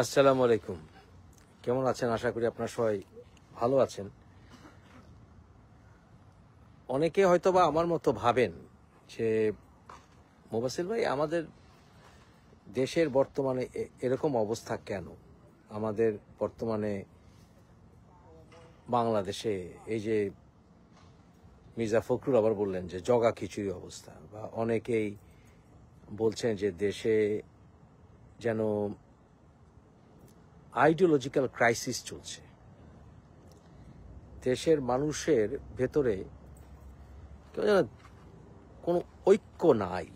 আসসালামু আলাইকুম। কেমন আছেন? আশা করি আপনারা সবাই ভালো আছেন। অনেকে হয়তোবা আমার মতো ভাবেন যে মোবাশ্বের ভাই, আমাদের দেশের বর্তমানে এরকম অবস্থা কেন? আমাদের বর্তমানে বাংলাদেশে এই যে মির্জা ফখরুল আবার বললেন যে জগা খিচুড়ি অবস্থা, বা অনেকেই বলছেন যে দেশে যেন আইডিওলজিক্যাল ক্রাইসিস চলছে। দেশের মানুষের ভেতরে কোনো ঐক্য নাই।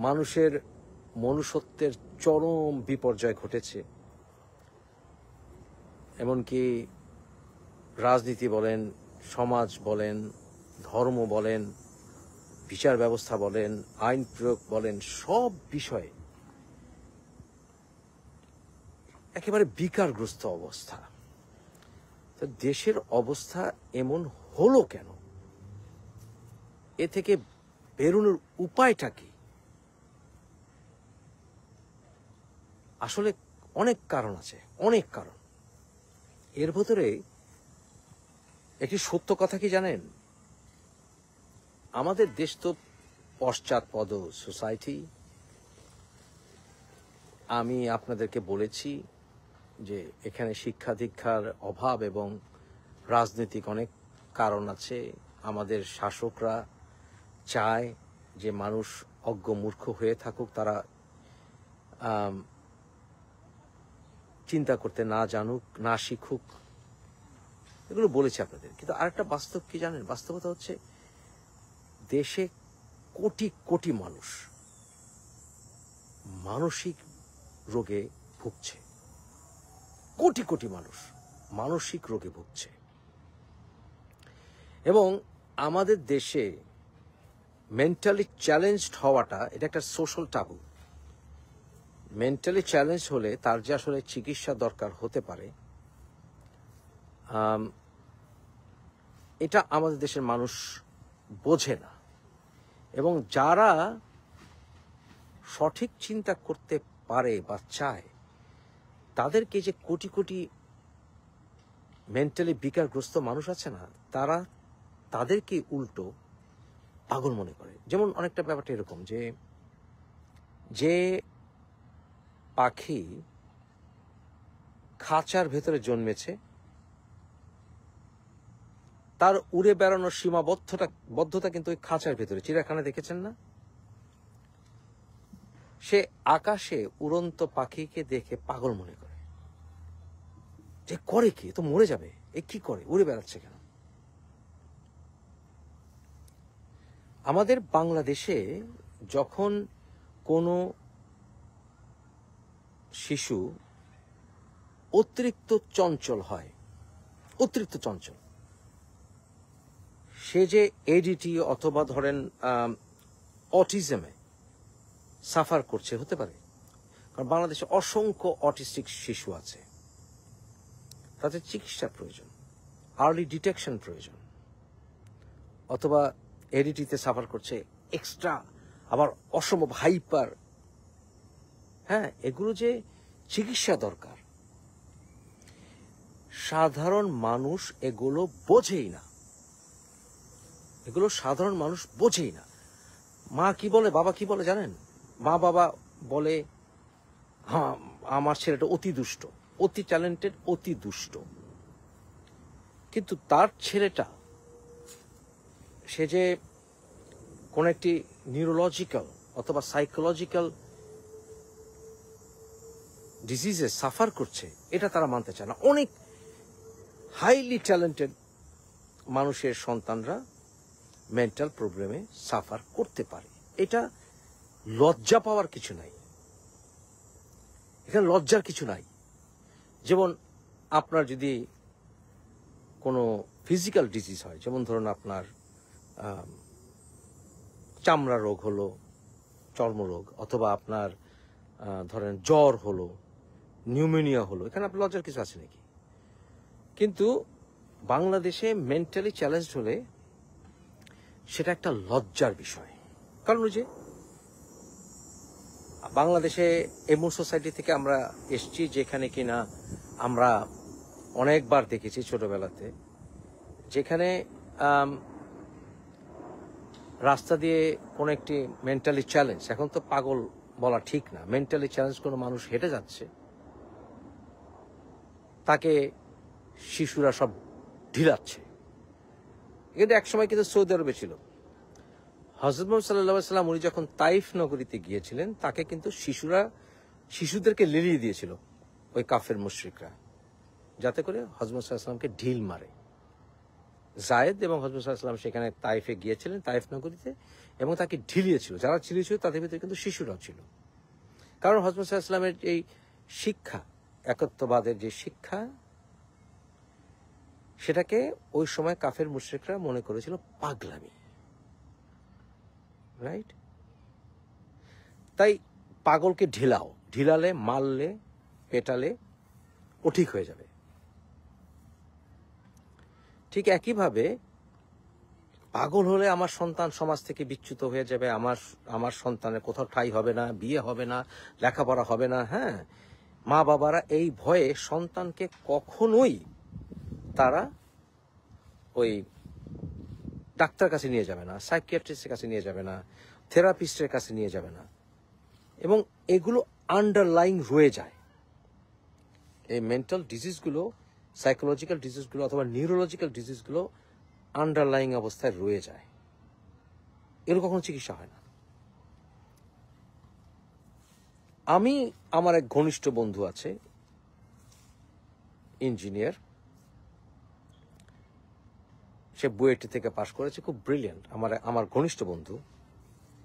মানুষের মনুষ্যত্বের চরম বিপর্যয় ঘটেছে। এমনকি রাজনীতি বলেন, সমাজ বলেন, ধর্ম বলেন, বিচার ব্যবস্থা বলেন, আইন প্রয়োগ বলেন, সব বিষয়ে একেবারে বিকারগ্রস্ত অবস্থা। তো দেশের অবস্থা এমন হলো কেন? এ থেকে বেরোনোর উপায়টা কি? আসলে অনেক কারণ আছে, অনেক কারণ। এর ভেতরে একটি সত্য কথা কি জানেন? আমাদের দেশ তো পশ্চাৎপদ সোসাইটি। আমি আপনাদেরকে বলেছি যে এখানে শিক্ষা দীক্ষার অভাব এবং রাজনৈতিক অনেক কারণ আছে। আমাদের শাসকরা চায় যে মানুষ অজ্ঞ মূর্খ হয়ে থাকুক, তারা চিন্তা করতে না জানুক, না শিখুক। এগুলো বলেছি আপনাদের। কিন্তু আরেকটা বাস্তব কি জানেন? বাস্তবতা হচ্ছে দেশে কোটি কোটি মানুষ মানসিক রোগে ভুগছে। কোটি কোটি মানুষ মানসিক রোগে ভুগছে। এবং আমাদের দেশে মেন্টালি চ্যালেঞ্জড হওয়াটা এটা একটা সোশ্যাল টাবু। মেন্টালি চ্যালেঞ্জ হলে তার যে আসলে চিকিৎসা দরকার হতে পারে, এটা আমাদের দেশের মানুষ বোঝে না। এবং যারা সঠিক চিন্তা করতে পারে বা চায়, তাদেরকে যে কোটি কোটি মেন্টালি বিকারগ্রস্ত মানুষ আছে না, তারা তাদেরকে উল্টো পাগল মনে করে। যেমন অনেকটা ব্যাপারটা এরকম যে যে পাখি খাঁচার ভেতরে জন্মেছে, তার উড়ে বেড়ানোর সীমাবদ্ধতা কিন্তু ওই খাঁচার ভেতরে। চিড়িয়াখানা দেখেছেন না? সে আকাশে উড়ন্ত পাখিকে দেখে পাগল মনে করে যে করে কি, তো মরে যাবে, এ কি করে, উড়ে বেড়াচ্ছে কেন? আমাদের বাংলাদেশে যখন কোনো শিশু অতিরিক্ত চঞ্চল হয়, অতিরিক্ত চঞ্চল, সে যে এডিটি অথবা ধরেন অটিজমে সাফার করছে হতে পারে। কারণ বাংলাদেশে অসংখ্য অটিস্টিক শিশু আছে, তাদের চিকিৎসা প্রয়োজন, আর্লি ডিটেকশন প্রয়োজন। অথবা এডিটিতে সাফার করছে এক্সট্রা, আবার অসম্ভব হাইপার। হ্যাঁ, এগুলো যে চিকিৎসা দরকার, সাধারণ মানুষ এগুলো বোঝেই না। এগুলো সাধারণ মানুষ বোঝেই না। মা কি বলে, বাবা কি বলে জানেন? মা বাবা বলে, হ্যাঁ আমার ছেলেটা অতি দুষ্ট, অতি ট্যালেন্টেড, অতি দুষ্ট। কিন্তু তার ছেলেটা সে যে কোন একটি নিউরোলজিক্যাল অথবা সাইকোলজিক্যাল ডিজিজে সাফার করছে, এটা তারা মানতে চায় না। অনেক হাইলি ট্যালেন্টেড মানুষের সন্তানরা মেন্টাল প্রবলেমে সাফার করতে পারে। এটা লজ্জা পাওয়ার কিছু নাই, এখানে লজ্জার কিছু নাই। যেমন আপনার যদি কোনো ফিজিক্যাল ডিজিজ হয়, যেমন ধরুন আপনার চামড়া রোগ হলো, চর্মরোগ, অথবা আপনার ধরেন জ্বর হলো, নিউমোনিয়া হলো, এখানে আপনার লজ্জার কিছু আছে নাকি? কিন্তু বাংলাদেশে মেন্টালি চ্যালেঞ্জ হলে সেটা একটা লজ্জার বিষয়। কারণ ওই যে বাংলাদেশে এমন সোসাইটি থেকে আমরা এসছি যেখানে কিনা আমরা অনেকবার দেখেছি ছোটবেলাতে, যেখানে রাস্তা দিয়ে কোনো একটি মেন্টালি চ্যালেঞ্জ, এখন তো পাগল বলা ঠিক না, মেন্টালি চ্যালেঞ্জ কোনো মানুষ হেঁটে যাচ্ছে, তাকে শিশুরা সব ঢিলাচ্ছে। কিন্তু একসময় কিন্তু সৌদি আরবে ছিল, হযরত মুহাম্মদ সাল্লাল্লাহু আলাইহি ওয়াসাল্লাম উনি যখন তাইফ নগরীতে গিয়েছিলেন, তাকে কিন্তু শিশুদেরকে লেলিয়ে দিয়েছিল ওই কাফের মুশরিকরা, যাতে করে হযরত মুহাম্মদ সাল্লাল্লাহু আলাইহি ওয়াসাল্লামকে ঢিল মারে। জায়েদ এবং হযরত মুহাম্মদ সাল্লাল্লাহু আলাইহি ওয়াসাল্লাম সেখানে তাইফে গিয়েছিলেন, তাইফ নগরীতে, এবং তাকে ঢিলিয়েছিল। যারা ঢিলিয়েছিল তাদের ভিতরে কিন্তু শিশুরাও ছিল। কারণ হযরত মুহাম্মদ সাল্লাল্লাহু আলাইহি ওয়াসাল্লামের এই শিক্ষা, একত্ববাদের যে শিক্ষা, সেটাকে ওই সময় কাফের মুশরিকরা মনে করেছিল পাগলামি, রাইট? তাই পাগলকে ঢিলালে, মারলে, পেটালে ও ঠিক হয়ে যাবে। ঠিক একইভাবে পাগল হলে আমার সন্তান সমাজ থেকে বিচ্যুত হয়ে যাবে, আমার সন্তানের কোথাও ঠাঁই হবে না, বিয়ে হবে না, লেখাপড়া হবে না। হ্যাঁ, মা বাবারা এই ভয়ে সন্তানকে কখনোই তারা ওই ডাক্তার কাছে নিয়ে যাবে না, সাইকিয়াট্রিস্টের কাছে নিয়ে যাবে না, থেরাপিস্টের কাছে নিয়ে যাবে না, এবং এগুলো আন্ডারলাইং রয়ে যায়। এই মেন্টাল ডিজিজগুলো, সাইকোলজিক্যাল ডিজিজগুলো অথবা নিউরোলজিক্যাল ডিজিজগুলো আন্ডারলাইং অবস্থায় রয়ে যায়, এগুলো কখনো চিকিৎসা হয় না। আমার এক ঘনিষ্ঠ বন্ধু আছে, ইঞ্জিনিয়ার, সে বুয়েট থেকে পাশ করেছে, খুব ব্রিলিয়ান্ট, আমার ঘনিষ্ঠ বন্ধু,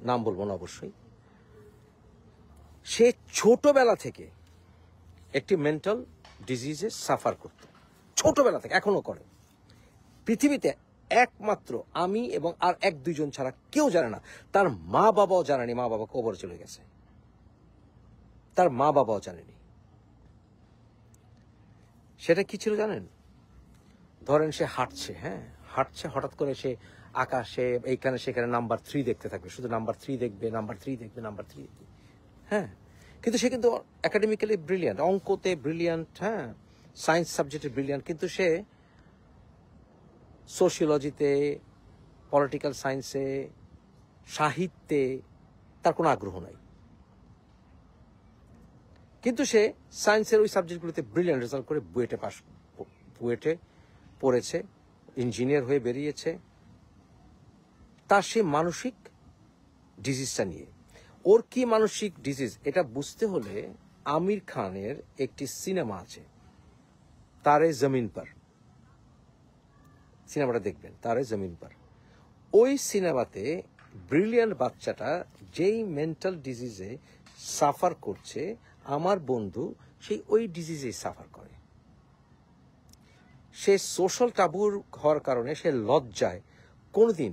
নাম বলবো না অবশ্যই। সে ছোটবেলা থেকে একটি মেন্টাল ডিজিজে সাফার করত, ছোটবেলা থেকে, এখনো করে। পৃথিবীতে একমাত্র আমি এবং আর 1-2 জন ছাড়া কেউ জানে না, তার মা বাবাও জানেনি, মা বাবা কবরে চলে গেছে, তার মা বাবাও জানেনি। সেটা কি ছিল জানেন? ধরেন সে হাঁটছে, হঠাৎ করে সে আকাশে এইখানে সেখানে নাম্বার 3 দেখতে থাকবে, শুধু নাম্বার 3 দেখবে, নাম্বার 3 দেখবে, নাম্বার 3 দেখবে। হ্যাঁ, কিন্তু সে কিন্তু একাডেমিক্যালি ব্রিলিয়ান্ট, অঙ্কতে ব্রিলিয়ান্ট, হ্যাঁ, সায়েন্স সাবজেক্টে ব্রিলিয়ান্ট, কিন্তু সে সোশিওলজিতে, পলিটিক্যাল সায়েন্সে, সাহিত্যে তার কোনো আগ্রহ নাই। কিন্তু সে সায়েন্সের ওই সাবজেক্টগুলোতে ব্রিলিয়ান্ট রেজাল্ট করে বুয়েটে পড়েছে, ইঞ্জিনিয়ার হয়ে বেরিয়েছে। তার সেই মানসিক ডিজিজটা নিয়ে, ওর কি মানসিক ডিজিজ এটা বুঝতে হলে আমির খানের একটি সিনেমা আছে, তারে জমিন পর, সিনেমাটা দেখবেন, তারে জমিন পর। ওই সিনেমাতে ব্রিলিয়ান্ট বাচ্চাটা যেই মেন্টাল ডিজিজে সাফার করছে, আমার বন্ধু সেই ওই ডিজিজে সাফার করে। সে সোশ্যাল টাবুর হওয়ার কারণে সে লজ্জায় কোনোদিন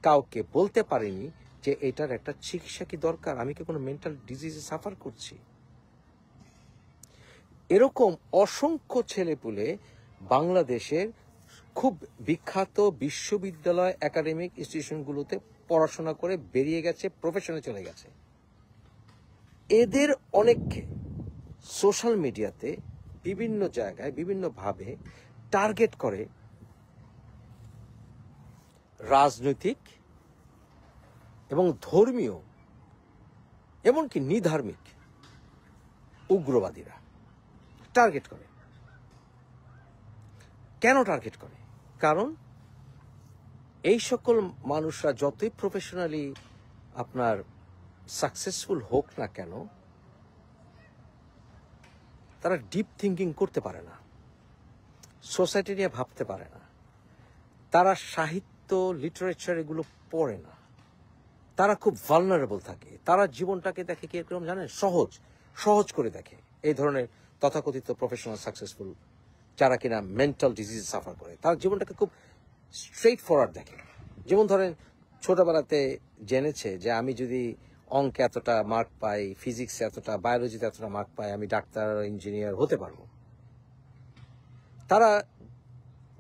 কাউকে বলতে পারেনি যে এটার একটা চিকিৎসা কি দরকার, আমি কি কোনো মেন্টাল ডিজিজে সাফার করছি। এরকম অসংখ্য ছেলেপুলে বাংলাদেশের খুব বিখ্যাত বিশ্ববিদ্যালয়, একাডেমিক ইনস্টিটিউশনগুলোতে পড়াশোনা করে বেরিয়ে গেছে, প্রফেশনে চলে গেছে। এদের অনেককে সোশ্যাল মিডিয়াতে বিভিন্ন জায়গায় বিভিন্নভাবে টার্গেট করে রাজনৈতিক এবং ধর্মীয়, এমনকি নিধার্মিক উগ্রবাদীরা টার্গেট করে। কেন টার্গেট করে? কারণ এই সকল মানুষরা যতই প্রফেশনালি আপনার সাকসেসফুল হোক না কেন, তারা ডিপ থিঙ্কিং করতে পারে না, সোসাইটি নিয়ে ভাবতে পারে না, তারা সাহিত্য, লিটারেচার এগুলো পড়ে না, তারা খুব ভালনারেবল থাকে, তারা জীবনটাকে দেখে কি এরকম জানেন, সহজ করে দেখে। এই ধরনের তথাকথিত প্রফেশনাল সাকসেসফুল যারা কিনা মেন্টাল ডিজিজ সাফার করে, তার জীবনটাকে খুব স্ট্রেইট ফরওয়ার্ড দেখে। যেমন ধরেন, ছোটবেলাতে জেনেছে যে আমি যদি অঙ্কে এতটা মার্ক পাই, ফিজিক্সে এতটা, বায়োলজিতে এতটা মার্ক পাই, আমি ডাক্তার, ইঞ্জিনিয়ার হতে পারবো। তারা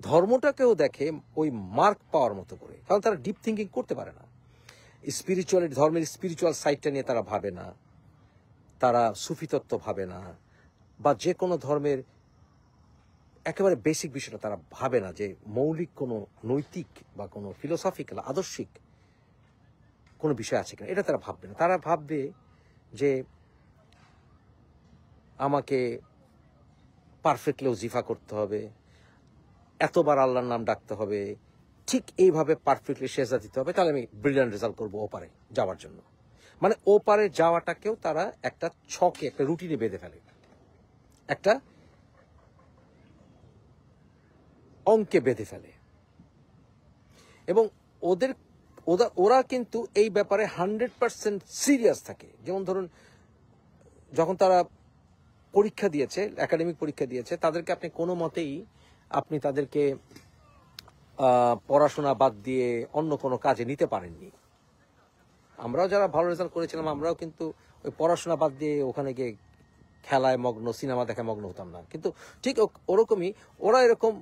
ধর্মটাকেও দেখে ওই মার্ক পাওয়ার মতো করে, কারণ তারা ডিপ থিঙ্কিং করতে পারে না। স্পিরিচুয়ালিটি, ধর্মের স্পিরিচুয়াল সাইডটা নিয়ে তারা ভাবে না, তারা সুফি তত্ত্ব ভাবে না, বা যে কোনো ধর্মের একেবারে বেসিক বিষয়টা তারা ভাবে না, যে মৌলিক কোনো নৈতিক বা কোনো ফিলোসফিক্যাল আদর্শিক কোনো বিষয় আছে কিনা, এটা তারা ভাববে না। তারা ভাববে যে আমাকে পারফেক্টলি ওজিফা করতে হবে, এতবার আল্লাহর নাম ডাকতে হবে, ঠিক এইভাবে পারফেক্টলি সেজদা দিতে হবে, তাহলে আমি ব্রিলিয়ান্ট রেজাল্ট করবো ওপারে যাওয়ার জন্য। মানে ওপারে যাওয়াটাকেও তারা একটা ছকে, একটা রুটিনে বেঁধে ফেলে, একটা অঙ্কে বেঁধে ফেলে। এবং ওরা কিন্তু এই ব্যাপারে 100% সিরিয়াস থাকে। যেমন ধরুন, যখন তারা পরীক্ষা দিয়েছে, একাডেমিক পরীক্ষা দিয়েছে, তাদেরকে আপনি কোনো মতেই আপনি তাদেরকে পড়াশোনা বাদ দিয়ে অন্য কোনো কাজে নিতে পারেননি। আমরাও যারা ভালো রেজাল্ট করেছিলাম, আমরাও কিন্তু ওই পড়াশোনা বাদ দিয়ে ওখানে গিয়ে খেলায় মগ্ন, সিনেমা দেখায় মগ্ন হতাম না। কিন্তু ঠিক ওরকমই ওরা এরকম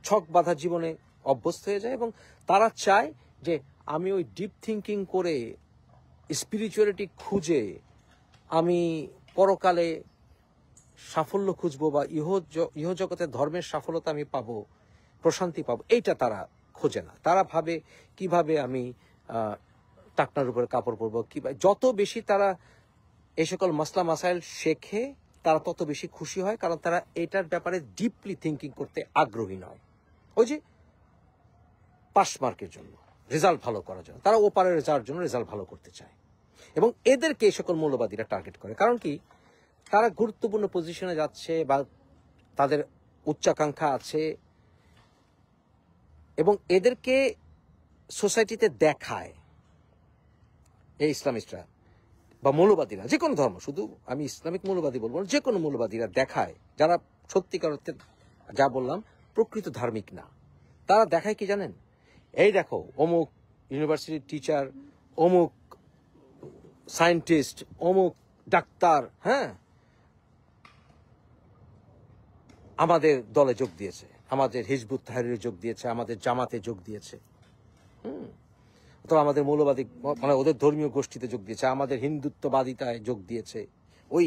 ছক বাঁধা জীবনে অভ্যস্ত হয়ে যায়, এবং তারা চায় যে আমি ওই ডিপ থিঙ্কিং করে স্পিরিচুয়ালিটি খুঁজে আমি পরকালে সাফল্য খুঁজবো, বা ইহজগতের ধর্মের সফলতা আমি পাবো, প্রশান্তি পাবো, এইটা তারা খোঁজে না। তারা ভাবে কিভাবে আমি টাকনার উপরে কাপড় পরবো, কিভাবে। যত বেশি তারা এই সকল মাসলা মাসাইল শেখে, তারা তত বেশি খুশি হয়, কারণ তারা এটার ব্যাপারে ডিপলি থিঙ্কিং করতে আগ্রহী নয়। ওই যে পাস মার্কের জন্য, রেজাল্ট ভালো করার জন্য, তারা ওপারে যাওয়ার জন্য রেজাল্ট ভালো করতে চায়। এবং এদেরকে এই সকল মৌলবাদীরা টার্গেট করে। কারণ কি, তারা গুরুত্বপূর্ণ পজিশনে যাচ্ছে, বা তাদের উচ্চাকাঙ্ক্ষা আছে, এবং এদেরকে সোসাইটিতে দেখায় এই ইসলামিস্টরা বা মৌলবাদীরা, যে কোনো ধর্ম, শুধু আমি ইসলামিক মৌলবাদী বলবো না, যে কোনো মৌলবাদীরা দেখায়, যারা সত্যিকার অর্থে যা বললাম প্রকৃত ধার্মিক না, তারা দেখায় কি জানেন, এই দেখো অমুক ইউনিভার্সিটির টিচার, অমুক সায়েন্টিস্ট, অমুক ডাক্তার, হ্যাঁ, আমাদের দলে যোগ দিয়েছে, আমাদের হিজবুত তাহরিরে যোগ দিয়েছে, আমাদের জামাতে যোগ দিয়েছে, তো আমাদের মৌলবাদী মানে ওদের ধর্মীয় গোষ্ঠীতে যোগ দিয়েছে, আমাদের হিন্দুত্ববাদিতায় যোগ দিয়েছে ওই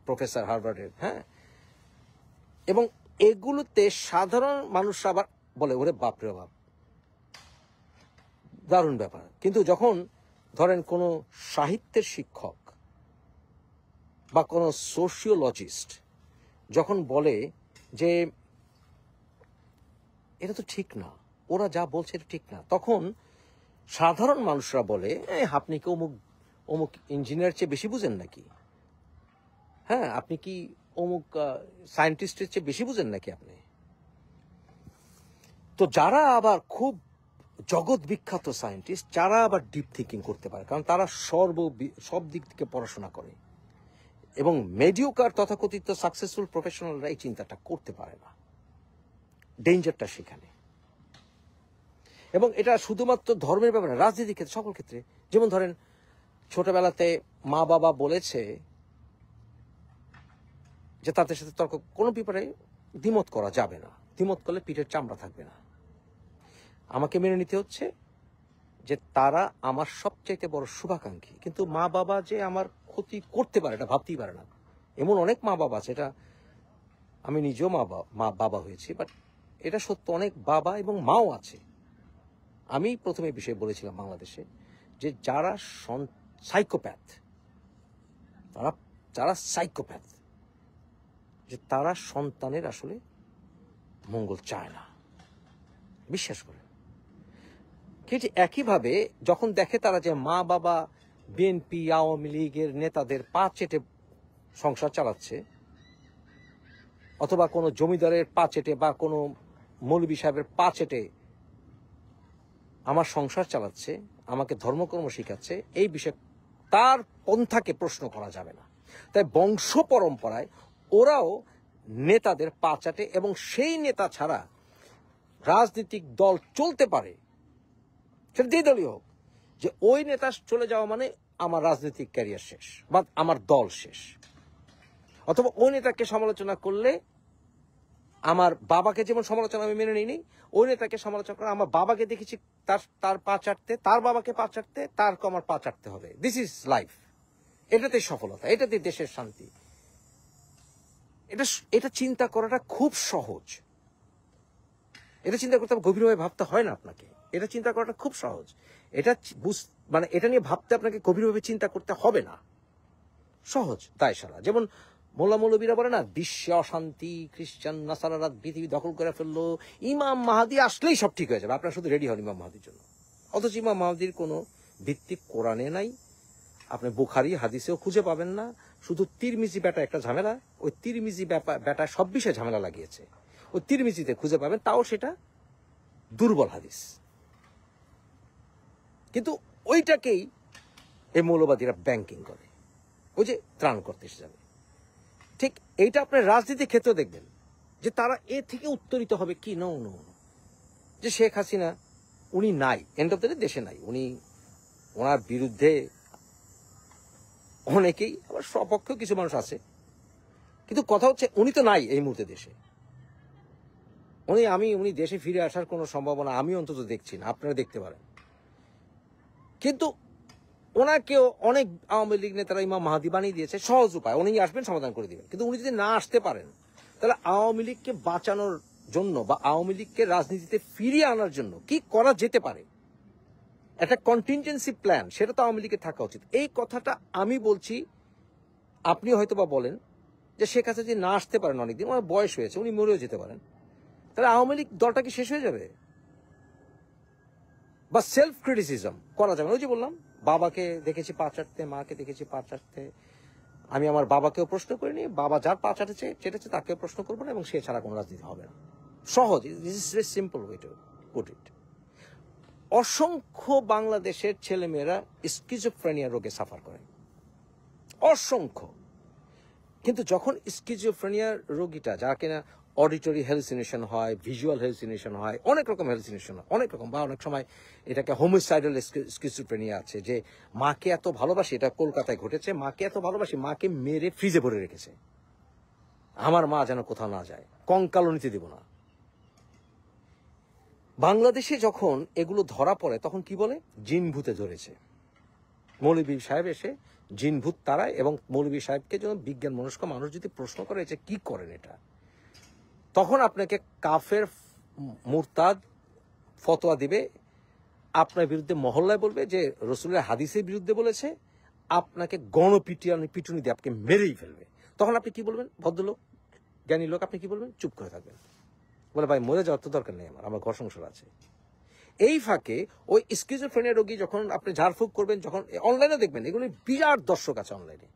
প্রফেসর হার্ভার্ডের, হ্যাঁ। এবং এগুলোতে সাধারণ মানুষরা আবার বলে, ওরে বাপরে বাপ, দারুণ ব্যাপার। কিন্তু যখন ধরেন কোনো সাহিত্যের শিক্ষক বা কোনো সোশিওলজিস্ট যখন বলে যে এটা তো ঠিক না, ওরা যা বলছে এটা ঠিক না, তখন সাধারণ মানুষরা বলে, আপনি কি অমুক অমুক ইঞ্জিনিয়ার চেয়ে বেশি বুঝেন নাকি? হ্যাঁ, আপনি কি অমুক সায়েন্টিস্টের চেয়ে বেশি বুঝেন নাকি আপনি? তো যারা আবার খুব জগৎ বিখ্যাত সায়েন্টিস্ট, যারা আবার ডিপ থিঙ্কিং করতে পারে, কারণ তারা সব দিক থেকে পড়াশোনা করে, এবং মেডিওকার তথাকথিত সাকসেসফুল প্রফেশনালরা এই চিন্তাটা করতে পারে না। ডেঞ্জারটা সেখানে। এবং এটা শুধুমাত্র ধর্মের ব্যাপারে, রাজনীতির ক্ষেত্রে, সকল ক্ষেত্রে। যেমন ধরেন, ছোটবেলাতে মা বাবা বলেছে যে তাদের সাথে তর্ক, কোনো ব্যাপারে দ্বিমত করা যাবে না, দ্বিমত করলে পিঠের চামড়া থাকবে না। আমাকে মেনে নিতে হচ্ছে যে তারা আমার সবচাইতে বড় শুভাকাঙ্ক্ষী, কিন্তু মা বাবা যে আমার ক্ষতি করতে পারে এটা ভাবতেই পারে না। এমন অনেক মা বাবা আছে, এটা আমি নিজেও মা বাবা হয়েছি, বাট এটা সত্য, অনেক বাবা এবং মাও আছে। আমি প্রথমে বিষয়ে বলেছিলাম বাংলাদেশে যে যারা সাইকোপ্যাথ, যারা সাইকোপ্যাথ, যে তারা সন্তানের আসলে মঙ্গল চায় না, বিশ্বাস করে। কিন্তু একইভাবে যখন দেখে তারা যে মা বাবা বিএনপি আওয়ামী লীগের নেতাদের পা চেটে সংসার চালাচ্ছে, অথবা কোনো জমিদারের পা চেটে বা কোনো মৌলবী সাহেবের পা চেটে আমার সংসার চালাচ্ছে, আমাকে ধর্মকর্ম শিখাচ্ছে, এই বিষয়ে তার পন্থাকে প্রশ্ন করা যাবে না। তাই বংশ পরম্পরায় ওরাও নেতাদের পা চাটে, এবং সেই নেতা ছাড়া রাজনৈতিক দল চলতে পারে, সেটা যে দলই হোক, যে ওই নেতা চলে যাওয়া মানে আমার রাজনৈতিক ক্যারিয়ার শেষ, বা আমার দল শেষ। অথবা ওই নেতাকে সমালোচনা করলে, আমার বাবাকে যেমন সমালোচনা আমি মেনে নিই, ওই নেতাকে সমালোচনা করে আমার বাবাকে দেখেছি তার পা চাটতে, তার বাবাকে পা চাটতে, তার আমার পা চাটতে হবে। This is life. এটাতে সফলতা, এটাতে দেশের শান্তি। এটা চিন্তা করাটা খুব সহজ। এটা চিন্তা করতে গভীরভাবে ভাবতে হয় না আপনাকে, এটা চিন্তা করাটা খুব সহজ। এটা মানে এটা নিয়ে ভাবতে আপনাকে গভীরভাবে চিন্তা করতে হবে না, সহজ দায় সারা। যেমন মোল্লা মৌলবীরা বলে না, বিশ্বে অশান্তি, খ্রিস্টান নাসারারা পৃথিবী দখল করে ফেললো, ইমাম মাহাদি আসলেই সব ঠিক হয়ে যাবে, আপনারা শুধু রেডি হন ইমাম মাহাদির জন্য। অথচ ইমাম মাহাদির কোনো ভিত্তি কোরআনে নাই, আপনি বুখারি হাদিসেও খুঁজে পাবেন না। শুধু তিরমিজি বেটা একটা ঝামেলা, ওই তিরমিজি বেটা সব বিষয়ে ঝামেলা লাগিয়েছে, ওই তিরমিজিতে খুঁজে পাবেন, তাও সেটা দুর্বল হাদিস। কিন্তু ওইটাকেই এই মৌলবাদীরা ব্যাংকিং করে, ওই যে ত্রাণ করতে এসে যাবে। ঠিক এইটা আপনার রাজনীতির ক্ষেত্রে দেখবেন যে তারা এ থেকে উত্তরিত হবে কি, নো নো, যে শেখ হাসিনা উনি নাই, এন্ড অফ দ্য ডে দেশে নাই, উনি, ওনার বিরুদ্ধে অনেকেই, আবার সপক্ষেও কিছু মানুষ আছে, কিন্তু কথা হচ্ছে উনি তো নাই এই মুহূর্তে দেশে। উনি দেশে ফিরে আসার কোনো সম্ভাবনা আমি অন্তত দেখছি না, আপনারা দেখতে পারেন। কিন্তু ওনাকেও অনেক আওয়ামী লীগ নেতারা ইমাম মাহাদি বানিয়ে দিয়েছে, সহজ উপায়, উনি আসবেন সমাধান করে দিবেন। কিন্তু উনি যদি না আসতে পারেন, তাহলে আওয়ামী লীগকে বাঁচানোর জন্য বা আওয়ামী লীগকে রাজনীতিতে ফিরিয়ে আনার জন্য কি করা যেতে পারে, একটা কন্টিনজেন্সি প্ল্যান, সেটা তো আওয়ামী লীগের থাকা উচিত। এই কথাটা আমি বলছি, আপনি হয়তো বা বলেন যে শেখ হাসিনা যদি না আসতে পারেন, অনেকদিন ওনার বয়স হয়েছে, উনি মরেও যেতে পারেন, তাহলে আওয়ামী লীগ দলটা কি শেষ হয়ে যাবে? বা সেলফ ক্রিটিসিজম করা যাবে। ওই যে বললাম, বাবাকে দেখেছি পা চাটতে, মাকে দেখেছি পা চাটতে, আমি আমার বাবাকেও প্রশ্ন করিনি, বাবা যার পা চেটেছে তাকেও প্রশ্ন করবো না, এবং সে ছাড়া কোনো রাজনীতি হবে না। সহজ, this is very simple way to put it. অসংখ্য বাংলাদেশের ছেলেমেয়েরা স্কিজোফ্রেনিয়া রোগে সাফার করে, অসংখ্য। কিন্তু যখন স্কিজোফ্রেনিয়া রোগীটা, যার কিনা অডিটরি হ্যালুসিনেশন হয়, ভিজুয়াল হ্যালুসিনেশন হয়, অনেক রকম হ্যালুসিনেশন হয়, অনেক রকম, বা অনেক সময় এটাকে হোমিসাইডাল স্কিজোফ্রেনিয়া আছে, যে মাকে এত ভালোবাসি, এটা কলকাতায় ঘটেছে, মাকে এত ভালোবাসি, মাকে মেরে ফ্রিজে ভরে রেখেছে, আমার মা যেন কোথাও না যায়, কঙ্কালও নিতে দেব না। বাংলাদেশে যখন এগুলো ধরা পড়ে, তখন কি বলে, জিন ভূতে ধরেছে। মৌলভী সাহেব এসে জিন ভূত তারায়, এবং মৌলভী সাহেবকে যেন বিজ্ঞান মনস্ক মানুষ যদি প্রশ্ন করে যে কি করেন এটা, তখন আপনাকে কাফের মুরতাদ ফতোয়া দিবে, আপনার বিরুদ্ধে মহল্লায় বলবে যে রসুলের হাদিসের বিরুদ্ধে বলেছে, আপনাকে পিটুনি দিয়ে আপনাকে মেরেই ফেলবে। তখন আপনি কি বলবেন? ভদ্রলোক, জ্ঞানী লোক, আপনি কি বলবেন? চুপ করে থাকবেন, বলে ভাই মরে যাওয়ার তো দরকার নেই, আমার ঘর সংসার আছে। এই ফাঁকে ওই স্কিজোফ্রেনিয়া রোগী যখন আপনি ঝাড়ফুঁক করবেন, যখন অনলাইনে দেখবেন, এগুলো বিরাট দর্শক আছে অনলাইনে,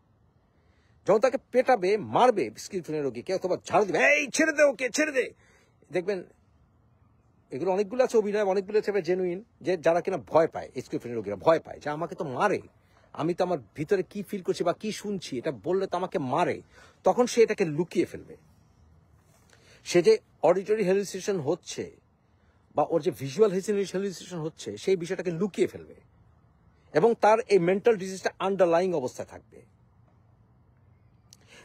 যখন তাকে পেটাবে, মারবে স্কিজোফ্রেনিয়া রোগীকে, অথবা ঝাড় দিবে, এই ছেড়ে দে ওকে, ছেড়ে দে, দেখবেন এগুলো অনেকগুলো আছে অভিনয়, অনেকগুলো আছে জেনুইন, যে যারা কিনা ভয় পায়, স্কিজোফ্রেনিয়া রোগীরা ভয় পায় যে আমাকে তো মারে, আমি তো আমার ভিতরে কি ফিল করছি বা কি শুনছি এটা বললে তো আমাকে মারে, তখন সে এটাকে লুকিয়ে ফেলবে। সে যে অডিটরি হ্যালুসিনেশন হচ্ছে বা ওর যে ভিজুয়াল হ্যালুসিনেশন হচ্ছে, সেই বিষয়টাকে লুকিয়ে ফেলবে, এবং তার এই মেন্টাল ডিজিজটা আন্ডারলাইং অবস্থায় থাকবে,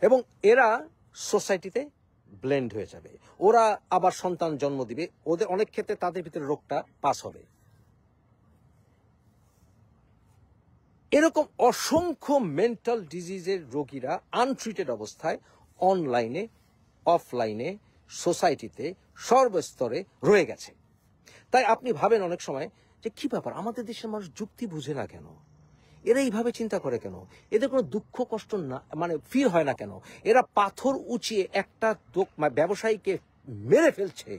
এবং এরা সোসাইটিতে ব্লেন্ড হয়ে যাবে, ওরা আবার সন্তান জন্ম দিবে, ওদের অনেক ক্ষেত্রে তাদের ভিতরে রোগটা পাস হবে। এরকম অসংখ্য মেন্টাল ডিজিজের রোগীরা আনট্রিটেড অবস্থায় অনলাইনে, অফলাইনে, সোসাইটিতে, সর্বস্তরে রয়ে গেছে। তাই আপনি ভাবেন অনেক সময় যে কি ব্যাপার, আমাদের দেশের মানুষ যুক্তি বুঝে না কেন, এরা এইভাবে চিন্তা করে কেন, এদের কোনো দুঃখ কষ্ট না, মানে ফিল হয় না কেন, এরা পাথর উঁচিয়ে একটা ব্যবসায়ীকে মেরে ফেলছে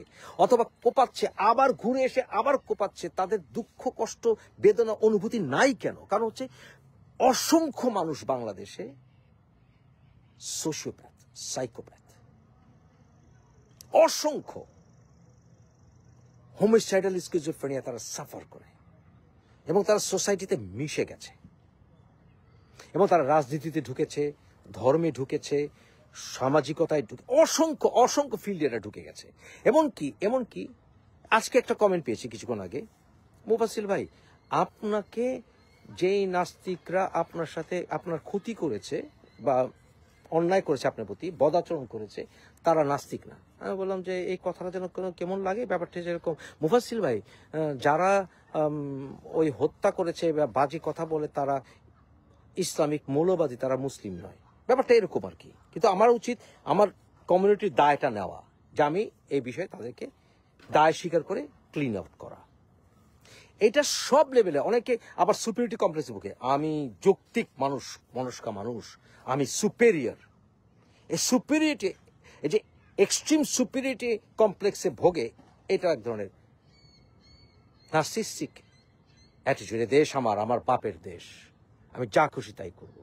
অথবা কোপাচ্ছে, আবার ঘুরে এসে আবার কোপাচ্ছে, তাদের দুঃখ কষ্ট বেদনা অনুভূতি নাই কেন? কারণ হচ্ছে অসংখ্য মানুষ বাংলাদেশে সোশিওপ্যাথ, সাইকোপ্যাথ, অসংখ্য হোমিসাইডাল স্কিজোফ্রেনিয়া তারা সাফার করে, এবং তারা সোসাইটিতে মিশে গেছে, এবং তারা রাজনীতিতে ঢুকেছে, ধর্মে ঢুকেছে, সামাজিকতায় ঢুকে, অসংখ্য অসংখ্য ফিল্ডে এরা ঢুকে গেছে। এমনকি আজকে একটা কমেন্ট পেয়েছি কিছুক্ষণ আগে, মুফাসিল ভাই, আপনাকে যেই নাস্তিকরা আপনার সাথে আপনার ক্ষতি করেছে বা অন্যায় করেছে, আপনার প্রতি বদাচরণ করেছে, তারা নাস্তিক না। আমি বললাম যে এই কথাটা যেন কেমন লাগে, ব্যাপারটা যেরকম, মুফাসিল ভাই, যারা ওই হত্যা করেছে বা বাজে কথা বলে, তারা ইসলামিক মৌলবাদী, তারা মুসলিম নয়। ব্যাপারটা এরকম আর কি। কিন্তু আমার উচিত আমার কমিউনিটির দায়টা নেওয়া, যে আমি এই বিষয়ে তাদেরকে দায় স্বীকার করে ক্লিন আউট করা। এটা সব লেভেলে। অনেকে আবার সুপিরিয়রিটি কমপ্লেক্সে ভোগে, আমি যৌক্তিক মনস্কা মানুষ, আমি সুপেরিয়র। এই সুপিরিয়রিটি, এই যে এক্সট্রিম সুপিরিয়রিটি কমপ্লেক্সে ভোগে, এটা এক ধরনের নার্সিস্টিক অ্যাটিটিউড। দেশ আমার বাপের দেশ, আমি যা খুশি তাই করব।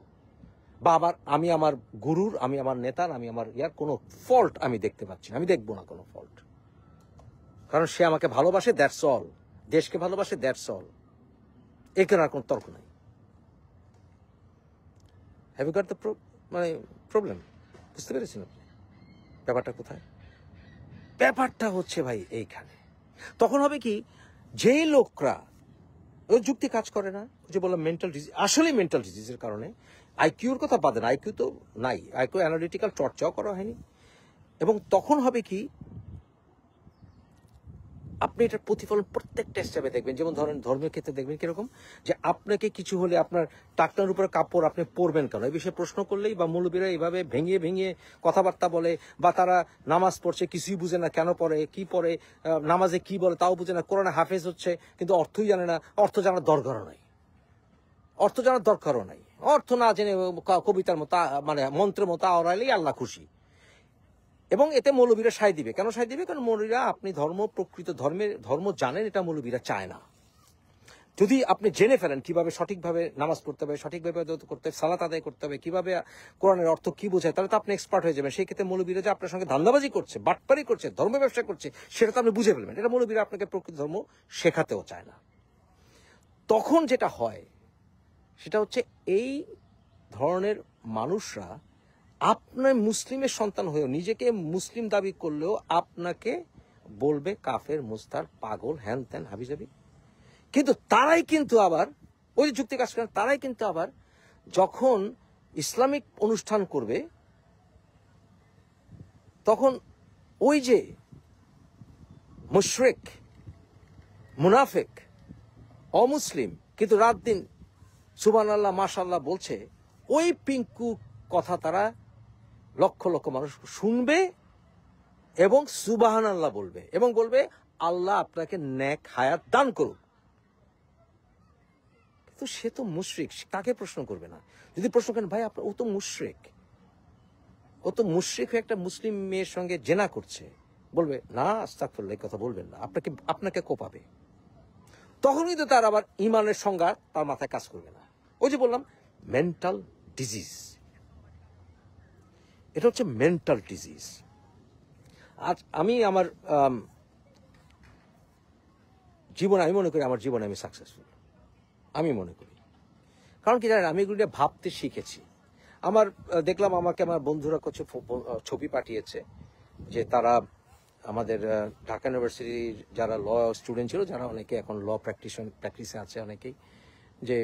বা আমি আমার গুরুর, আমি আমার নেতার, আমি আমার কোনো ফল্ট আমি দেখতে পাচ্ছি না, আমি দেখবো না কোনো ফল্ট, কারণ সে আমাকে ভালোবাসে, দ্যাটস অল। দেশকে ভালোবাসে, দ্যাটস অল। এখানে আর কোনো তর্ক নাই। Have you got the problem? বুঝতে পেরেছেন আপনি ব্যাপারটা কোথায়? ব্যাপারটা হচ্ছে ভাই এইখানে। তখন হবে কি, যেই লোকরা, ওই যুক্তি কাজ করে না, যে বললাম মেন্টাল ডিজিজ, আসলে মেন্টাল ডিজিজের কারণে। আইকিউর কথা বাদেন, আইকিউ তো নাই, আইকিউ অ্যানালিটিক্যাল চর্চাও করা হয়নি। এবং তখন হবে কি, আপনি এটার প্রতিফলন প্রত্যেকটা স্টেপে দেখবেন। যেমন ধরেন ধর্মের ক্ষেত্রে দেখবেন কিরকম, যে আপনাকে কিছু হলে আপনার টাকটার উপরে কাপড় আপনি পরবেন কেন, এই বিষয়ে প্রশ্ন করলেই বা মৌলবীরা এইভাবে ভেঙে ভেঙে কথাবার্তা বলে, বা তারা নামাজ পড়ছে কিছুই বুঝে না, কেন পড়ে, কি পড়ে, নামাজে কি বলে তাও বুঝে না, কোরআনে হাফেজ হচ্ছে কিন্তু অর্থই জানে না। অর্থ জানার দরকারও নাই, অর্থ জানার দরকারও নাই। অর্থ না জেনে কবিতার মতো, মানে মন্ত্রের মতো আওড়াইলেই আল্লাহ খুশি। এবং এতে মৌলবীরা সায় দিবে। কেন সায় দিবে? কারণ মৌলবীরা, আপনি প্রকৃত ধর্ম জানেন, এটা মৌলবীরা চায় না। যদি আপনি জেনে ফেলেন কিভাবে সঠিকভাবে নামাজ পড়তে হবে, সঠিকভাবে করতে হবে, সালাত আদায় করতে হবে, কিভাবে কোরআনের অর্থ কি বোঝায়, তাহলে তো আপনি এক্সপার্ট হয়ে যাবেন। সেই ক্ষেত্রে মৌলবীরা যে আপনার সঙ্গে ধান্দাবাজি করছে, বাটপারি করছে, ধর্ম ব্যবসা করছে, সেটা তো আপনি বুঝে ফেলবেন। এটা মৌলবীরা আপনাকে প্রকৃত ধর্ম শেখাতেও চায় না। তখন যেটা হয় সেটা হচ্ছে, এই ধরনের মানুষরা আপনার মুসলিমের সন্তান হয়েও, নিজেকে মুসলিম দাবি করলেও আপনাকে বলবে কাফের, মুস্তার, পাগল, হ্যান ত্যান, হাবিজাবি। কিন্তু তারাই কিন্তু আবার ওই যুক্তি কাজ করেন, তারাই কিন্তু আবার যখন ইসলামিক অনুষ্ঠান করবে, তখন ওই যে মুশরিক, মুনাফিক, অমুসলিম কিন্তু রাত দিন সুবহানাল্লাহ মাশাআল্লাহ বলছে, ওই পিঙ্কু কথা তারা লক্ষ লক্ষ মানুষ শুনবে এবং সুবহানাল্লাহ বলবে, এবং বলবে আল্লাহ আপনাকে নেক হায়াত দান করুক। কিন্তু সে তো মুশরিক, তাকে প্রশ্ন করবে না। যদি প্রশ্ন করেন ভাই ও তো মুশরিক, ও তো মুশরিক হয়ে একটা মুসলিম মেয়ের সঙ্গে জেনা করছে, বলবে না আস্তাগফিরুল্লাহ, এই কথা বলবেন না, আপনাকে কোপাবে। তখন কিন্তু তার আবার ইমানের সংজ্ঞা তার মাথায় কাজ করবে না। ওই যে বললাম মেন্টাল ডিজিজ, এটা হচ্ছে মেন্টাল ডিজিজ। আজ আমি আমার জীবনে, আমি মনে করি আমার জীবনে আমি সাকসেসফুল, আমি মনে করি। কারণ কি জানেন, আমি এগুলো নিয়ে ভাবতে শিখেছি। দেখলাম আমাকে আমার বন্ধুরা কিছু ছবি পাঠিয়েছে, যে তারা আমাদের ঢাকা ইউনিভার্সিটির যারা ল স্টুডেন্ট ছিল, যারা অনেকে এখন ল প্র্যাকটিসে আছে অনেকেই, যে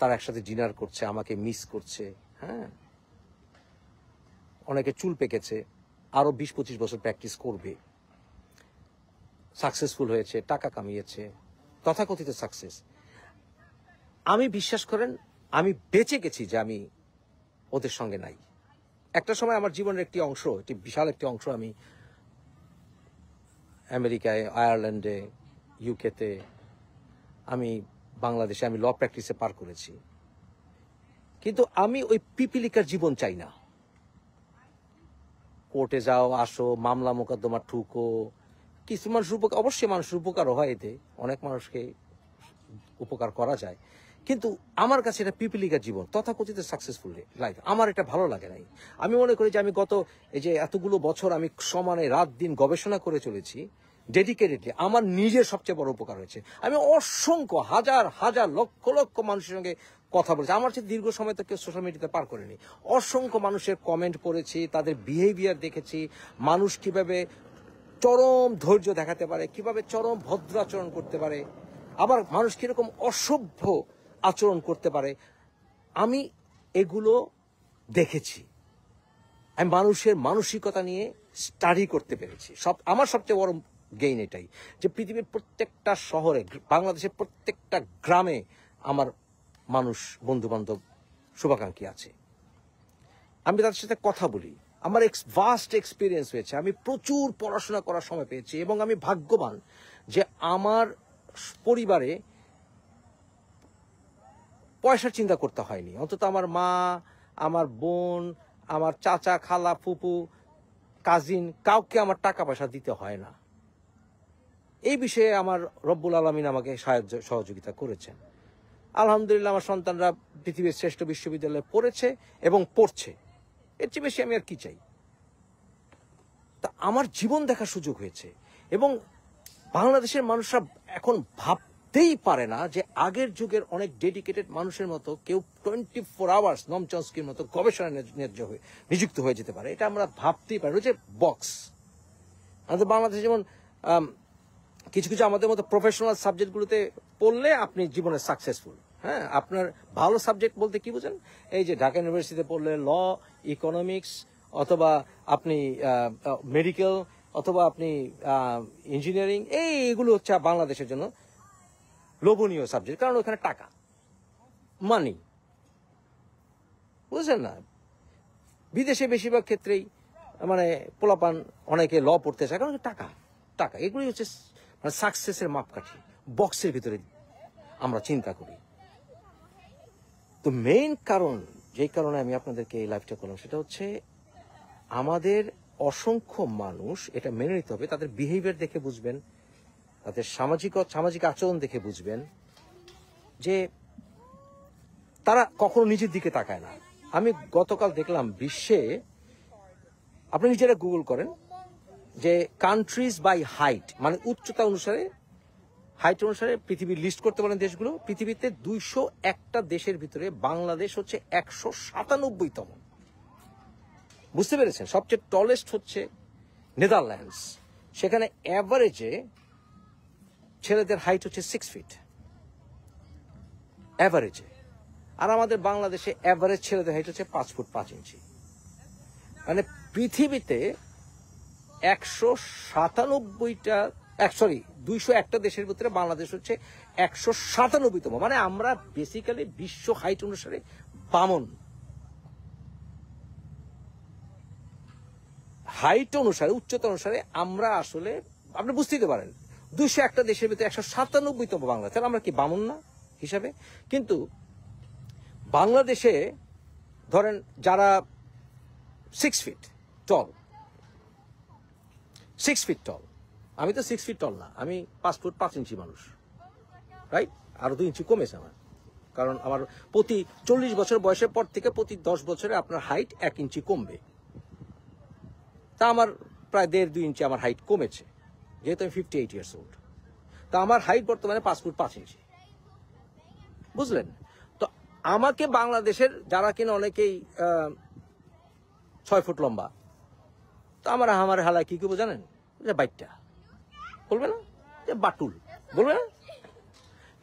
তারা একসাথে ডিনার করছে, আমাকে মিস করছে। হ্যাঁ, অনেকে চুল পেকেছে, আরো 20-25 বছর প্র্যাকটিস করবে, সাকসেসফুল হয়েছে, টাকা কামিয়েছে, তথাকথিত সাকসেস। আমি বিশ্বাস করেন, আমি বেঁচে গেছি যে আমি ওদের সঙ্গে নাই। একটা সময় আমার জীবনের একটি অংশ, একটি বিশাল একটি অংশ, আমি আমেরিকায়, আয়ারল্যান্ডে, ইউকেতে, আমি বাংলাদেশে, আমি ল প্র্যাকটিসে পার করেছি। কিন্তু আমি ওই পিপিলিকার জীবন চাই না। কোর্টে যাও, আসো, মামলা মোকদ্দমা ঠুকো, কিছু মানুষের উপকার, অবশ্যই মানুষের উপকারও হয়, এতে অনেক মানুষকে উপকার করা যায়। কিন্তু আমার কাছে এটা পিপিলিকার জীবন, তথাকথিত সাকসেসফুল লাইফ, আমার এটা ভালো লাগে নাই। আমি মনে করি যে আমি এই যে এতগুলো বছর আমি সমানে রাত দিন গবেষণা করে চলেছি ডেডিকেটেডলি, আমার নিজের সবচেয়ে বড় উপকার হয়েছে। আমি অসংখ্য হাজার হাজার লক্ষ লক্ষ মানুষের সঙ্গে কথা বলেছি। আমার চেয়ে দীর্ঘ সময় তো কেউ সোশ্যাল মিডিয়াতে পার করেনি। অসংখ্য মানুষের কমেন্ট পড়েছি, তাদের বিহেভিয়ার দেখেছি, মানুষ কিভাবে চরম ধৈর্য দেখাতে পারে, কিভাবে চরম ভদ্র আচরণ করতে পারে, আবার মানুষ কিরকম অসভ্য আচরণ করতে পারে, আমি এগুলো দেখেছি। আমি মানুষের মানসিকতা নিয়ে স্টাডি করতে পেরেছি। আমার সবচেয়ে বড় গেইন এটাই, যে পৃথিবীর প্রত্যেকটা শহরে, বাংলাদেশের প্রত্যেকটা গ্রামে আমার মানুষ, বন্ধু বান্ধব শুভাকাঙ্ক্ষী আছে, আমি তাদের সাথে কথা বলি, আমার ভাস্ট এক্সপিরিয়েন্স হয়েছে, আমি প্রচুর পড়াশোনা করার সময় পেয়েছি, এবং আমি ভাগ্যবান যে আমার পরিবারে পয়সার চিন্তা করতে হয়নি। অন্তত আমার মা, আমার বোন, আমার চাচা, খালা, ফুপু, কাজিন, কাউকে আমার টাকা পয়সা দিতে হয় না। এই বিষয়ে আমার রব্বুল আলামিন আমাকে সহযোগিতা করেছেন। আলহামদুলিল্লাহ, আমার সন্তানরা পৃথিবীর শ্রেষ্ঠ বিশ্ববিদ্যালয়ে পড়েছে এবং পড়ছে। এর চেয়ে বেশি আমি আর কি চাই? তা আমার জীবন দেখার সুযোগ হয়েছে, এবং বাংলাদেশের মানুষরা এখন ভাবতেই পারে না যে আগের যুগের অনেক ডেডিকেটেড মানুষের মতো কেউ 24 আওয়ার্স নম চমস্কির মতো গবেষণায় নিযুক্ত হয়ে যেতে পারে। এটা আমরা ভাবতেই পারি। যে বক্স আমাদের বাংলাদেশে যেমন কিছু কিছু আমাদের মতো প্রফেশনাল সাবজেক্টগুলোতে পড়লে আপনি জীবনে সাকসেসফুল। হ্যাঁ, আপনার ভালো সাবজেক্ট বলতে কি বুঝেন? এই যে ঢাকা ইউনিভার্সিটিতে পড়লে ল, ইকোনমিক্স, অথবা আপনি মেডিকেল, অথবা আপনি ইঞ্জিনিয়ারিং, এইগুলো হচ্ছে বাংলাদেশের জন্য লোভনীয় সাবজেক্ট, কারণ ওখানে টাকা, মানি, বুঝছেন না? বিদেশে বেশিরভাগ ক্ষেত্রেই মানে পোলাপান অনেকে ল পড়তে চায়, কারণ টাকা টাকা। এগুলি হচ্ছে মানে সাকসেসের মাপকাঠি। বক্সের ভিতরে আমরা চিন্তা করি। তো মেইন কারণ, যেই কারণে আমি আপনাদেরকে এই লাইভটা করলাম, সেটা হচ্ছে আমাদের অসংখ্য মানুষ, এটা মেনে নিতে হবে, তাদের বিহেভিয়ার দেখে বুঝবেন, তাদের সামাজিক আচরণ দেখে বুঝবেন যে তারা কখনো নিজের দিকে তাকায় না। আমি গতকাল দেখলাম বিশ্বে, আপনি নিজেরা গুগল করেন যে কান্ট্রিজ বাই হাইট, মানে উচ্চতা অনুসারে, হাইট অনুসারে পৃথিবীর লিস্ট করতে বলেন দেশগুলো। পৃথিবীতে 201টা দেশের ভিতরে বাংলাদেশ হচ্ছে 197তম। বুঝতে পেরেছেন? সবচেয়ে টলেস্ট হচ্ছে নেদারল্যান্ডস, সেখানে অ্যাভারেজে ছেলেদের হাইট হচ্ছে 6 ফিট অ্যাভারেজে, আর আমাদের বাংলাদেশে অ্যাভারেজ ছেলেদের হাইট হচ্ছে 5 ফুট 5 ইঞ্চি। মানে পৃথিবীতে 201টা দেশের ভিতরে বাংলাদেশ হচ্ছে 197তম। মানে আমরা বেসিক্যালি বিশ্ব হাইট অনুসারে বামন। হাইট অনুসারে, উচ্চতা অনুসারে আমরা আসলে, আপনি বুঝতে পারেন, 201টা দেশের ভিতরে 197তম বাংলাদেশ। তাহলে আমরা কি বামন না হিসাবে? কিন্তু বাংলাদেশে ধরেন যারা 6 ফিট টল, 6 ফিট টল, আমি তো 6 ফিট টল না, আমি 5 ফুট 5 ইঞ্চি মানুষ, রাইট? আরো 2 ইঞ্চি কমেছে আমার, কারণ আমার প্রতি 40 বছর বয়সের পর থেকে প্রতি 10 বছরে আপনার হাইট 1 ইঞ্চি কমবে। তা আমার প্রায় 1.5-2 ইঞ্চি আমার হাইট কমেছে, যেহেতু আমি 58 ইয়ার্স ওল্ড। তা আমার হাইট বর্তমানে 5 ফুট 5 ইঞ্চি, বুঝলেন? তো আমাকে বাংলাদেশের যারা কিনা অনেকেই 6 ফুট লম্বা, তো আমার হালায় কি করবো জানেন? যে বাইকটা বলবে না, যে বাটুল বলবে না।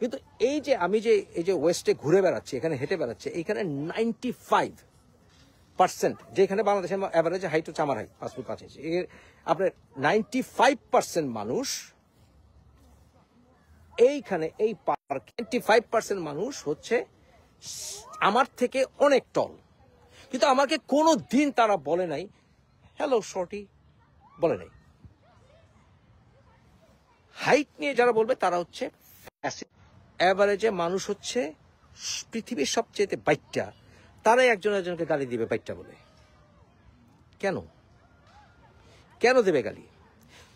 কিন্তু এই যে আমি যে এই যে ওয়েস্টে ঘুরে বেড়াচ্ছি, এখানে হেঁটে বেড়াচ্ছি, এইখানে 95%, যেখানে বাংলাদেশের অ্যাভারেজ হাইট হচ্ছে আমার হাইট 5 ফুট 5 ইঞ্চি, আপনার 95% মানুষ এইখানে, এই পার্ক 95% মানুষ হচ্ছে আমার থেকে অনেক টল। কিন্তু আমাকে কোনো দিন তারা বলে নাই হ্যালো শর্টি, বলে নাই। হাইট নিয়ে যারা বলবে তারা হচ্ছে অ্যাভারেজে মানুষ হচ্ছে পৃথিবীর সবচেয়ে বাইকটা, তারাই একজন একজনকে গালি দিবে বাইকটা বলে। কেন কেন দেবে গালি?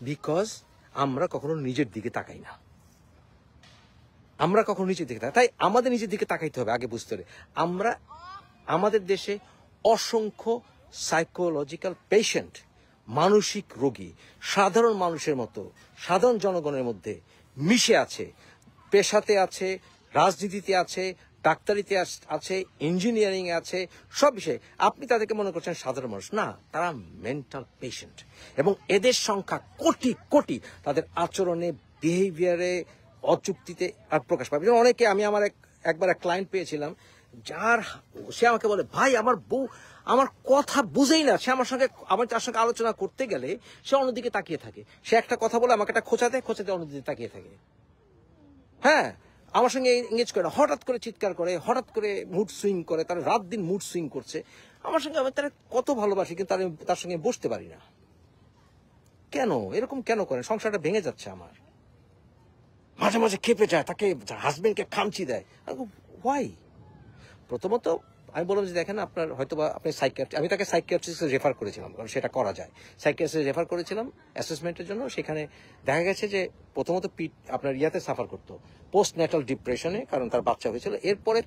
বিকজ আমরা কখনো নিজের দিকে তাকাই না। আমরা কখনো নিজের দিকে তাকাই, তাই আমাদের নিজের দিকে তাকাইতে হবে আগে, বুঝতে হবে আমরা আমাদের দেশে অসংখ্য সাইকোলজিক্যাল পেশেন্ট, মানসিক রোগী সাধারণ মানুষের মতো, সাধারণ জনগণের মধ্যে মিশে আছে, পেশাতে আছে, রাজনীতিতে আছে, ডাক্তারিতে আছে, ইঞ্জিনিয়ারিং আছে, সব বিষয়ে। আপনি তাদেরকে মনে করছেন সাধারণ মানুষ, না, তারা মেন্টাল পেশেন্ট, এবং এদের সংখ্যা কোটি কোটি। তাদের আচরণে, বিহেভিয়ারে, অযুক্তিতে আর প্রকাশ পাবে। যেমন অনেকে, আমি একবার এক ক্লায়েন্ট পেয়েছিলাম, সে আমাকে বলে, ভাই আমার বউ আমার কথা বুঝেই না, সে আমার তার সঙ্গে আলোচনা করতে গেলে সে অন্যদিকে তাকিয়ে থাকে। সে একটা কথা বলে আমাকে একটা খোঁচা দেয়, অন্যদিকে তাকিয়ে থাকে। হ্যাঁ, আমার সঙ্গে এঙ্গেজ করে না, হঠাৎ করে চিৎকার করে, হঠাৎ করে মুড সুইং করে, তারা রাত দিন মুড সুইং করছে আমার সঙ্গে। আমি তারা কত ভালোবাসি, কিন্তু তার সঙ্গে বসতে পারি না। কেন এরকম কেন করেন? সংসারটা ভেঙে যাচ্ছে আমার। মাঝে মাঝে খেপে যায়, তাকে হাজবেন্ডকে খামচি দেয়। হোয়াই? প্রথমত আমি বললাম যে দেখেন, আপনার হয়তো বা আপনি আমি তাকে সাইকিয়াট্রিস্টে রেফার করেছিলাম, কারণ সেটা করা যায়। সাইকিয়াট্রিস্টে রেফার করেছিলাম অ্যাসেসমেন্টের জন্য। সেখানে দেখা গেছে যে প্রথমত আপনার ইয়াতে সাফার করতো, পোস্ট ন্যাটাল ডিপ্রেশনে, কারণ তার বাচ্চা হয়েছিল। এরপরে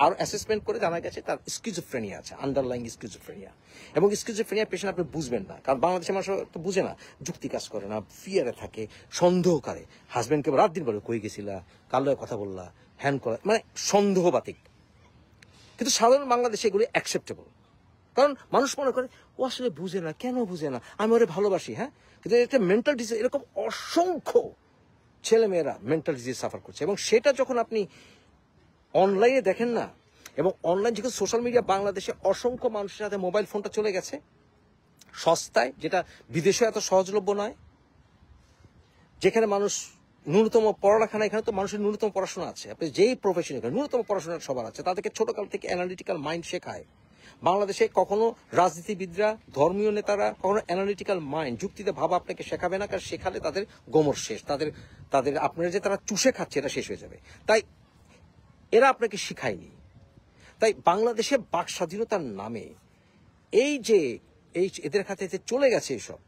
আরো অ্যাসেসমেন্ট করে জানা গেছে তার স্কিজোফ্রেনিয়া আছে, আন্ডারলাইং স্কিজোফ্রেনিয়া। এবং স্কিজোফ্রেনিয়া পেশেন্ট আপনি বুঝবেন না, কারণ বাংলাদেশের মানুষ তো বুঝে না, যুক্তি কাজ করে না, ফিয়ারে থাকে, সন্দেহ করে। হাজবেন্ডকে রাত দিন বলে কই গেছিলা, কার লগে কথা বললা, হ্যান করা, মানে সন্দেহবাতিক। কিন্তু সাধারণ বাংলাদেশে এগুলি অ্যাকসেপ্টেবল, কারণ মানুষ মনে করে ও আসলে বুঝে না। কেন বুঝে না? আমি ওরে ভালোবাসি, হ্যাঁ, কিন্তু এটা মেন্টাল ডিজিজ। এরকম অসংখ্য ছেলেমেয়েরা মেন্টাল ডিজিজ সাফার করছে। এবং সেটা যখন আপনি অনলাইনে দেখেন না, এবং অনলাইন যেহেতু সোশ্যাল মিডিয়া, বাংলাদেশে অসংখ্য মানুষের সাথে মোবাইল ফোনটা চলে গেছে সস্তায়, যেটা বিদেশে এত সহজলভ্য নয়, যেখানে মানুষ ন্যূনতম পড়ালেখা না, এখানে তো মানুষের ন্যূনতম পড়াশোনা আছে। আপনি যেই প্রফেশনে ন্যূনতম পড়াশোনা সবার আছে, তাদেরকে ছোটকাল থেকে অ্যানালিটিক্যাল মাইন্ড শেখায়। বাংলাদেশে কখনো রাজনীতিবিদরা, ধর্মীয় নেতারা কখনো অ্যানালিটিক্যাল মাইন্ড, যুক্তিতে ভাবা আপনাকে শেখাবে না, কারণ শেখালে তাদের গোমর শেষ, তাদের আপনার যে তারা চুষে খাচ্ছে এটা শেষ হয়ে যাবে। তাই এরা আপনাকে শিখায়নি। তাই বাংলাদেশে বাক স্বাধীনতার নামে এদের হাতে চলে গেছে এসব,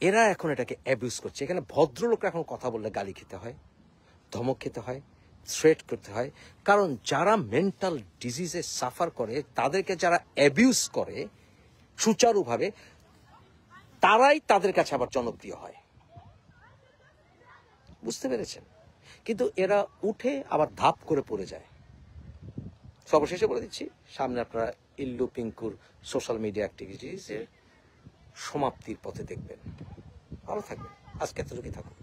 এরা এখন এটাকে অ্যাবিউজ করছে। এখানে ভদ্রলোকরা এখন কথা বললে গালি খেতে হয়, ধমক খেতে হয়, থ্রেট করতে হয়। কারণ যারা মেন্টাল ডিজিজে সাফার করে, তাদেরকে যারা অ্যাবিউজ করে সুচারুভাবে, তারাই তাদের কাছে আবার জনপ্রিয় হয়। বুঝতে পেরেছেন? কিন্তু এরা উঠে আবার ধাপ করে পড়ে যায়। সর্বশেষে বলে দিচ্ছি, সামনে আপনারা ইল্লু পিঙ্কুর সোশ্যাল মিডিয়া অ্যাক্টিভিটিসের সমাপ্তির পথে দেখবেন। ভালো থাকবেন। আজকে এতটুকুই থাকুন।